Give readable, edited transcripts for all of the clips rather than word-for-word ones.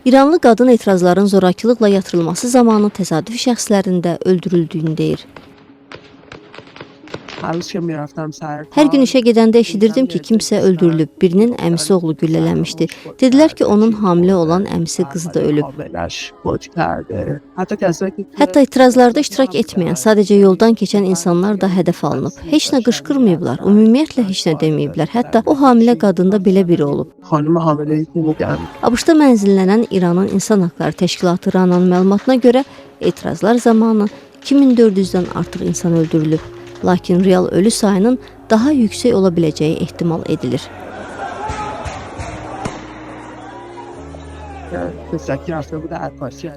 İranlı qadın etirazların zorakılıqla yatırılması zamanı təsadüfi şəxslərin də öldürüldüyünü deyir. Hər gün işə gedəndə eşidirdim ki, kimsə öldürülüb, birinin əmisi oğlu güllələnmişdi. Dedilər ki, onun hamilə olan əmisi qızı da ölüb. Hətta etirazlarda iştirak etməyən, sadəcə yoldan keçən insanlar da hədəf alınıb. Heç nə qışqırmayıblar, ümumiyyətlə heç nə deməyiblər. Hətta o hamilə qadında belə biri olub. ABŞ-da mənzillənən İranın İnsan Haqları Təşkilatı RANA'nın məlumatına görə etirazlar zamanı 2400-dən artıq insan öldürülüb. Lakin real ölü sayının daha yüksək ola biləcəyi ehtimal edilir.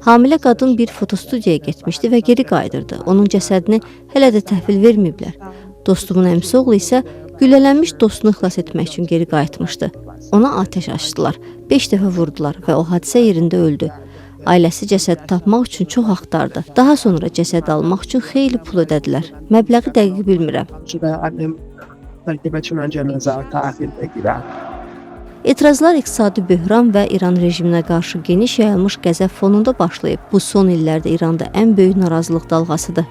Hamilə qadın bir fotostudiyaya getmişdi və geri qayıdırdı. Onun cəsədini hələ də təhvil verməyiblər. Dostumun əmisi oğlu isə güllələnmiş dostunu xilas etmək üçün geri qayıtmışdı. Ona atəş açdılar, 5 dəfə vurdular və o hadisə yerində öldü. Ailəsi cəsədi tapmaq üçün çox axtardı. Daha sonra cəsədi almaq üçün xeyli pul ödədilər. Məbləği dəqiq bilmirəm. Etirazlar iqtisadi böhran və İran rejiminə qarşı geniş yayılmış qəzəb fonunda başlayıb. Bu son illərdə İranda ən böyük narazılıq dalğasıdır.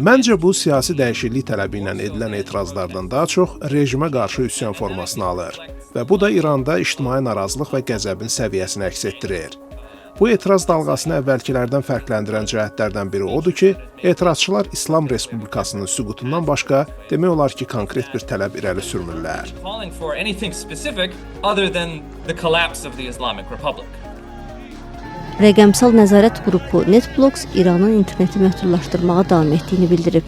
Məncə bu siyasi dəyişiklik tələbi ilə edilən etirazlardan daha çox rejimə qarşı üsyan formasını alır və bu da İranda ictimai narazılıq və qəzəbin səviyyəsini əks etdirir. Bu etiraz dalğasını əvvəlkilərdən fərqləndirən cəhətlərdən biri odur ki, etirazçılar İslam Respublikasının süqutundan başqa demək olar ki, konkret bir tələb irəli sürmürlər. Rəqəmsal nəzarət qrupu NetBlocks İranın interneti məhdudlaşdırmağa davam etdiyini bildirib.